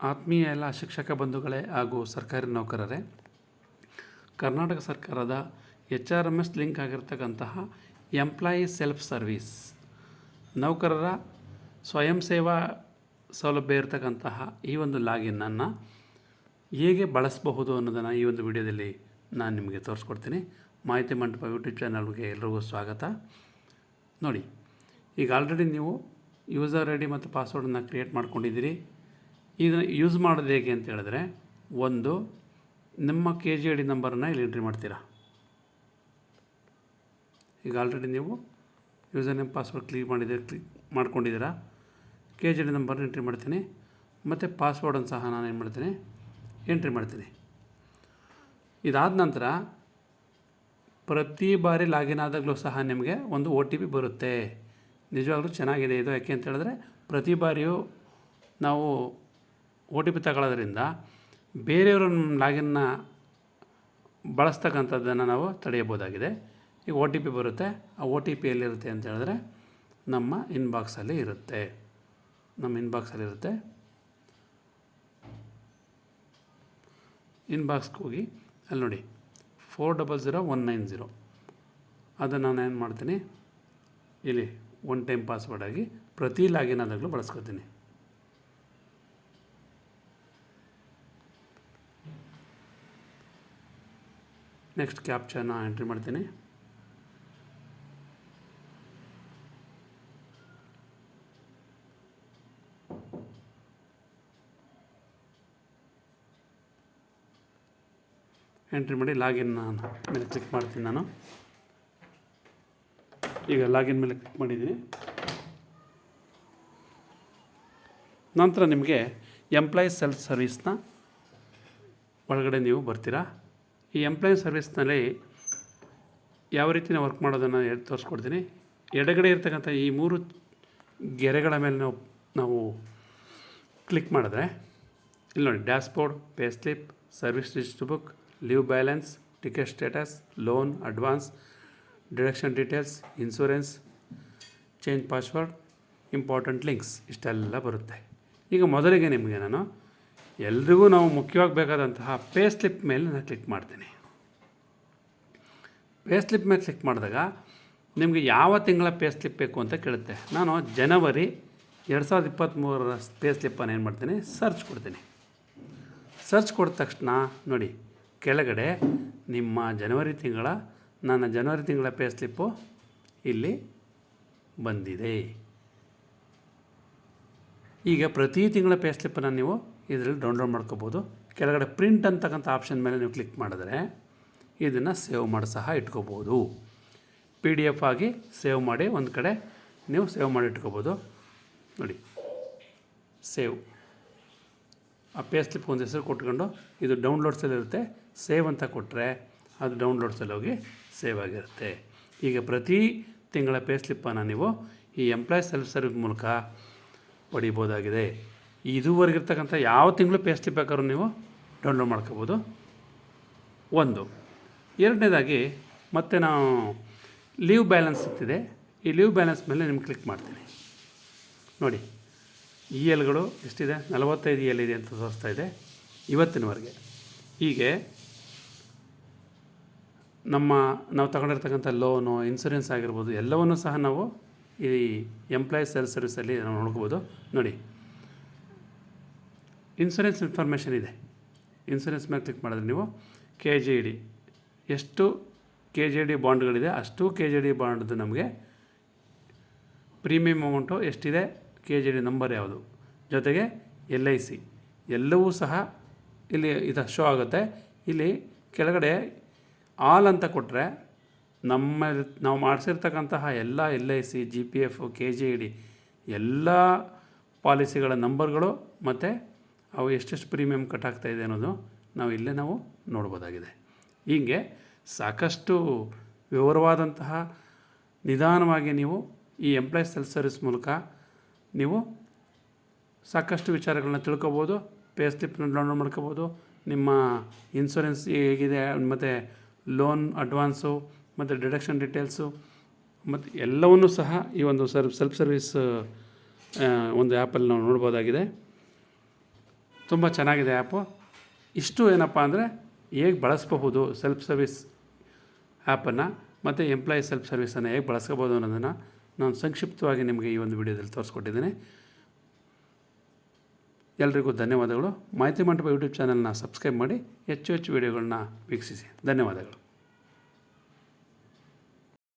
ಆತ್ಮೀಯ ಎಲ್ಲ ಶಿಕ್ಷಕ ಬಂಧುಗಳೇ ಹಾಗೂ ಸರ್ಕಾರಿ ನೌಕರರೇ, ಕರ್ನಾಟಕ ಸರ್ಕಾರದ HRMS ಲಿಂಕ್ ಆಗಿರ್ತಕ್ಕಂತಹ ಎಂಪ್ಲಾಯಿ ಸೆಲ್ಫ್ ಸರ್ವೀಸ್ ನೌಕರರ ಸ್ವಯಂ ಸೇವಾ ಸೌಲಭ್ಯ ಇರತಕ್ಕಂತಹ ಈ ಒಂದು ಲಾಗಿನ್ನನ್ನು ಹೇಗೆ ಬಳಸಬಹುದು ಅನ್ನೋದನ್ನು ಈ ಒಂದು ವಿಡಿಯೋದಲ್ಲಿ ನಾನು ನಿಮಗೆ ತೋರಿಸ್ಕೊಡ್ತೀನಿ. ಮಾಹಿತಿ ಮಂಟಪ ಯೂಟ್ಯೂಬ್ ಚಾನಲ್ಗೆ ಎಲ್ರಿಗೂ ಸ್ವಾಗತ. ನೋಡಿ, ಈಗ ಆಲ್ರೆಡಿ ನೀವು ಯೂಸರ್ ಐ ಡಿ ಮತ್ತು ಪಾಸ್ವರ್ಡನ್ನು ಕ್ರಿಯೇಟ್ ಮಾಡ್ಕೊಂಡಿದ್ದೀರಿ. ಇದನ್ನು ಯೂಸ್ ಮಾಡೋದು ಹೇಗೆ ಅಂತ ಹೇಳಿದ್ರೆ, ಒಂದು ನಿಮ್ಮ KGID ನಂಬರನ್ನು ಇಲ್ಲಿ ಎಂಟ್ರಿ ಮಾಡ್ತೀರಾ. ಈಗ ಆಲ್ರೆಡಿ ನೀವು ಯೂಸರ್ ನೇಮ್ ಪಾಸ್ವರ್ಡ್ ಕ್ಲಿಕ್ ಮಾಡ್ಕೊಂಡಿದ್ದೀರಾ. KGID ನಂಬರ್ನ ಎಂಟ್ರಿ ಮಾಡ್ತೀನಿ ಮತ್ತು ಪಾಸ್ವರ್ಡನ್ನು ಸಹ ನಾನು ಏನು ಮಾಡ್ತೀನಿ, ಎಂಟ್ರಿ ಮಾಡ್ತೀನಿ. ಇದಾದ ನಂತರ ಪ್ರತಿ ಬಾರಿ ಲಾಗಿನ್ ಆದಾಗಲೂ ಸಹ ನಿಮಗೆ ಒಂದು OTP ಬರುತ್ತೆ. ನಿಜವಾಗ್ಲೂ ಚೆನ್ನಾಗಿದೆ ಇದು. ಯಾಕೆ ಅಂತ ಹೇಳಿದ್ರೆ, ಪ್ರತಿ ಬಾರಿಯೂ ನಾವು OTP ತಗೊಳ್ಳೋದ್ರಿಂದ ಬೇರೆಯವರು ಲಾಗಿನ್ನ ಬಳಸ್ತಕ್ಕಂಥದ್ದನ್ನು ನಾವು ತಡೆಯಬಹುದಾಗಿದೆ. ಈಗ OTP ಬರುತ್ತೆ. ಆ OTP ಎಲ್ಲಿರುತ್ತೆ ಅಂತ ಹೇಳಿದ್ರೆ ನಮ್ಮ ಇನ್ಬಾಕ್ಸಲ್ಲಿ ಇರುತ್ತೆ. ಇನ್ಬಾಕ್ಸ್ಗೆ ಹೋಗಿ ಅಲ್ಲಿ ನೋಡಿ 400190 ಅದನ್ನು ನಾನು ಏನು ಮಾಡ್ತೀನಿ, ಇಲ್ಲಿ ಒನ್ ಟೈಮ್ ಪಾಸ್ವರ್ಡ್ ಆಗಿ ಪ್ರತಿ ಲಾಗಿನ್ ಆದಾಗಲೂ ಬಳಸ್ಕೊತೀನಿ. ನೆಕ್ಸ್ಟ್ ಕ್ಯಾಪ್ಚಾನ ಎಂಟ್ರಿ ಮಾಡ್ತೀನಿ. ಎಂಟ್ರಿ ಮಾಡಿ ಲಾಗಿನ್ ಮೇಲೆ ಕ್ಲಿಕ್ ಮಾಡ್ತೀನಿ ನಾನು. ಈಗ ಲಾಗಿನ್ ಮೇಲೆ ಕ್ಲಿಕ್ ಮಾಡಿದ್ದೀನಿ. ನಂತರ ನಿಮಗೆ ಎಂಪ್ಲಾಯಿ ಸೆಲ್ಫ್ ಸರ್ವೀಸ್ನ ಒಳಗಡೆ ನೀವು ಬರ್ತೀರಾ. ಈ ಎಂಪ್ಲಾಯಿ ಸರ್ವೀಸ್ನಲ್ಲಿ ಯಾವ ರೀತಿ ನಾವು ವರ್ಕ್ ಮಾಡೋದನ್ನು ತೋರಿಸ್ಕೊಡ್ತೀನಿ. ಎಡಗಡೆ ಇರ್ತಕ್ಕಂಥ ಈ 3 ಗೆರೆಗಳ ಮೇಲೆ ನಾವು ಕ್ಲಿಕ್ ಮಾಡಿದ್ರೆ ಇಲ್ಲಿ ನೋಡಿ, dashboard, pay slip, service register book, leave balance, ticket status, loan, advance, deduction details, insurance, change password, important links ಇಷ್ಟೆಲ್ಲ ಬರುತ್ತೆ. ಈಗ ಮೊದಲಿಗೆ ನಿಮಗೆ ನಾನು ಎಲ್ರಿಗೂ ನಾವು ಮುಖ್ಯವಾಗಿ ಬೇಕಾದಂತಹ ಪೇ ಸ್ಲಿಪ್ ಮೇಲೆ ನಾನು ಕ್ಲಿಕ್ ಮಾಡ್ತೀನಿ. ಪೇ ಸ್ಲಿಪ್ ಮೇಲೆ ಕ್ಲಿಕ್ ಮಾಡಿದಾಗ ನಿಮಗೆ ಯಾವ ತಿಂಗಳ ಪೇ ಸ್ಲಿಪ್ ಬೇಕು ಅಂತ ಕೇಳುತ್ತೆ. ನಾನು ಜನವರಿ 2023 ಪೇ ಸ್ಲಿಪ್ಪನ್ನು ಏನು ಮಾಡ್ತೀನಿ, ಸರ್ಚ್ ಕೊಡ್ತೀನಿ. ಸರ್ಚ್ ಕೊಡಿದ ತಕ್ಷಣ ನೋಡಿ, ಕೆಳಗಡೆ ನಿಮ್ಮ ನನ್ನ ಜನವರಿ ತಿಂಗಳ ಪೇ ಸ್ಲಿಪ್ಪು ಇಲ್ಲಿ ಬಂದಿದೆ. ಈಗ ಪ್ರತಿ ತಿಂಗಳ ಪೇ ಸ್ಲಿಪ್ಪನ್ನು ನೀವು ಇದರಲ್ಲಿ ಡೌನ್ಲೋಡ್ ಮಾಡ್ಕೋಬೋದು. ಕೆಳಗಡೆ ಪ್ರಿಂಟ್ ಅಂತಕ್ಕಂಥ ಆಪ್ಷನ್ ಮೇಲೆ ನೀವು ಕ್ಲಿಕ್ ಮಾಡಿದ್ರೆ ಇದನ್ನು ಸೇವ್ ಮಾಡಿ ಸಹ ಇಟ್ಕೋಬೋದು. PDF ಆಗಿ ಸೇವ್ ಮಾಡಿ ಒಂದು ಕಡೆ ನೀವು ಸೇವ್ ಮಾಡಿ ಇಟ್ಕೋಬೋದು. ನೋಡಿ, ಸೇವ್, ಆ ಪೇ ಸ್ಲಿಪ್ ಒಂದು ಹೆಸರು ಕೊಟ್ಕೊಂಡು ಇದು ಡೌನ್ಲೋಡ್ಸಲ್ಲಿ ಇರುತ್ತೆ. ಸೇವ್ ಅಂತ ಕೊಟ್ಟರೆ ಅದು ಡೌನ್ಲೋಡ್ಸಲ್ಲಿ ಹೋಗಿ ಸೇವ್ ಆಗಿರುತ್ತೆ. ಈಗ ಪ್ರತಿ ತಿಂಗಳ ಪೇ ಸ್ಲಿಪ್ಪನ್ನು ನೀವು ಈ ಎಂಪ್ಲಾಯ್ ಸೆಲ್ಫ್ ಸರ್ವಿಸ್ ಮೂಲಕ ಪಡಿಬೋದಾಗಿದೆ. ಇದುವರೆಗಿರ್ತಕ್ಕಂಥ ಯಾವ ತಿಂಗಳು ಪೇ ಸ್ಲಿಪ್ ಬೇಕಾದ್ರೂ ನೀವು ಡೌನ್ಲೋಡ್ ಮಾಡ್ಕೋಬೋದು. ಒಂದು. ಎರಡನೇದಾಗಿ ಮತ್ತೆ ನಾವು ಲೀವ್ ಬ್ಯಾಲೆನ್ಸ್ ಇರ್ತಿದೆ. ಈ ಲೀವ್ ಬ್ಯಾಲೆನ್ಸ್ ಮೇಲೆ ನಿಮ್ಗೆ ಕ್ಲಿಕ್ ಮಾಡ್ತೀನಿ. ನೋಡಿ, ELಗಳು ಎಷ್ಟಿದೆ, 45 EL ಇದೆ ಅಂತ ತೋರಿಸ್ತಾ ಇದೆ ಇವತ್ತಿನವರೆಗೆ. ಹೀಗೆ ನಾವು ತಗೊಂಡಿರ್ತಕ್ಕಂಥ ಲೋನು, ಇನ್ಸೂರೆನ್ಸ್ ಆಗಿರ್ಬೋದು, ಎಲ್ಲವನ್ನೂ ಸಹ ನಾವು ಈ ಎಂಪ್ಲಾಯ್ ಸೆಲ್ಫ್ ಸರ್ವಿಸಲ್ಲಿ ನಾವು ನೋಡ್ಕೋಬೋದು. ನೋಡಿ, ಇನ್ಸೂರೆನ್ಸ್ ಇನ್ಫಾರ್ಮೇಷನ್ ಇದೆ. ಇನ್ಸೂರೆನ್ಸ್ ಮೇಲೆ ಕ್ಲಿಕ್ ಮಾಡಿದ್ರೆ ನೀವು KGID ಎಷ್ಟು KGID ಬಾಂಡ್ಗಳಿದೆ ಅಷ್ಟು KGID ಬಾಂಡ್ದು ನಮಗೆ ಪ್ರೀಮಿಯಮ್ ಅಮೌಂಟು ಎಷ್ಟಿದೆ, KGID ನಂಬರ್ ಯಾವುದು, ಜೊತೆಗೆ LIC ಎಲ್ಲವೂ ಸಹ ಇಲ್ಲಿ ಶೋ ಆಗುತ್ತೆ. ಇಲ್ಲಿ ಕೆಳಗಡೆ ಆಲ್ ಅಂತ ಕೊಟ್ಟರೆ ನಾವು ಮಾಡಿಸಿರ್ತಕ್ಕಂತಹ ಎಲ್ಲ LIC, GPF, KGID ಎಲ್ಲ ಪಾಲಿಸಿಗಳ ನಂಬರ್ಗಳು ಮತ್ತು ಅವು ಎಷ್ಟೆಷ್ಟು ಪ್ರೀಮಿಯಮ್ ಕಟ್ ಆಗ್ತಾಯಿದೆ ಅನ್ನೋದು ನಾವು ನೋಡ್ಬೋದಾಗಿದೆ. ಹೀಗೆ ಸಾಕಷ್ಟು ವಿವರವಾದಂತಹ ನಿಧಾನವಾಗಿ ನೀವು ಈ ಎಂಪ್ಲಾಯ್ ಸೆಲ್ಫ್ ಸರ್ವಿಸ್ ಮೂಲಕ ನೀವು ಸಾಕಷ್ಟು ವಿಚಾರಗಳನ್ನ ತಿಳ್ಕೊಬೋದು. ಪೇ ಸ್ಲಿಪ್ನ ಡೌನ್ಲೋಡ್ ಮಾಡ್ಕೋಬೋದು. ನಿಮ್ಮ ಇನ್ಶೂರೆನ್ಸ್ ಹೇಗಿದೆ ಮತ್ತು ಲೋನ್ ಅಡ್ವಾನ್ಸು ಮತ್ತು ಡಿಡಕ್ಷನ್ ಡೀಟೇಲ್ಸು ಮತ್ತು ಎಲ್ಲವನ್ನೂ ಸಹ ಈ ಒಂದು ಸೆಲ್ಫ್ ಸರ್ವಿಸ್ ಒಂದು ಆ್ಯಪಲ್ಲಿ ನಾವು ನೋಡ್ಬೋದಾಗಿದೆ. ತುಂಬ ಚೆನ್ನಾಗಿದೆ ಆ್ಯಪು. ಇಷ್ಟು ಏನಪ್ಪ ಅಂದರೆ ಹೇಗೆ ಬಳಸಬಹುದು ಸೆಲ್ಫ್ ಸರ್ವಿಸ್ ಆ್ಯಪನ್ನು ಮತ್ತು ಎಂಪ್ಲಾಯಿ ಸೆಲ್ಫ್ ಸರ್ವಿಸನ್ನು ಹೇಗೆ ಬಳಸ್ಕೋಬೋದು ಅನ್ನೋದನ್ನು ನಾನು ಸಂಕ್ಷಿಪ್ತವಾಗಿ ನಿಮಗೆ ಈ ಒಂದು ವಿಡಿಯೋದಲ್ಲಿ ತೋರಿಸ್ಕೊಟ್ಟಿದ್ದೇನೆ. ಎಲ್ರಿಗೂ ಧನ್ಯವಾದಗಳು. ಮಾಹಿತಿ ಮಂಟಪ ಯೂಟ್ಯೂಬ್ ಚಾನಲ್ನ ಸಬ್ಸ್ಕ್ರೈಬ್ ಮಾಡಿ ಹೆಚ್ಚು ಹೆಚ್ಚು ವಿಡಿಯೋಗಳನ್ನ ವೀಕ್ಷಿಸಿ. ಧನ್ಯವಾದಗಳು.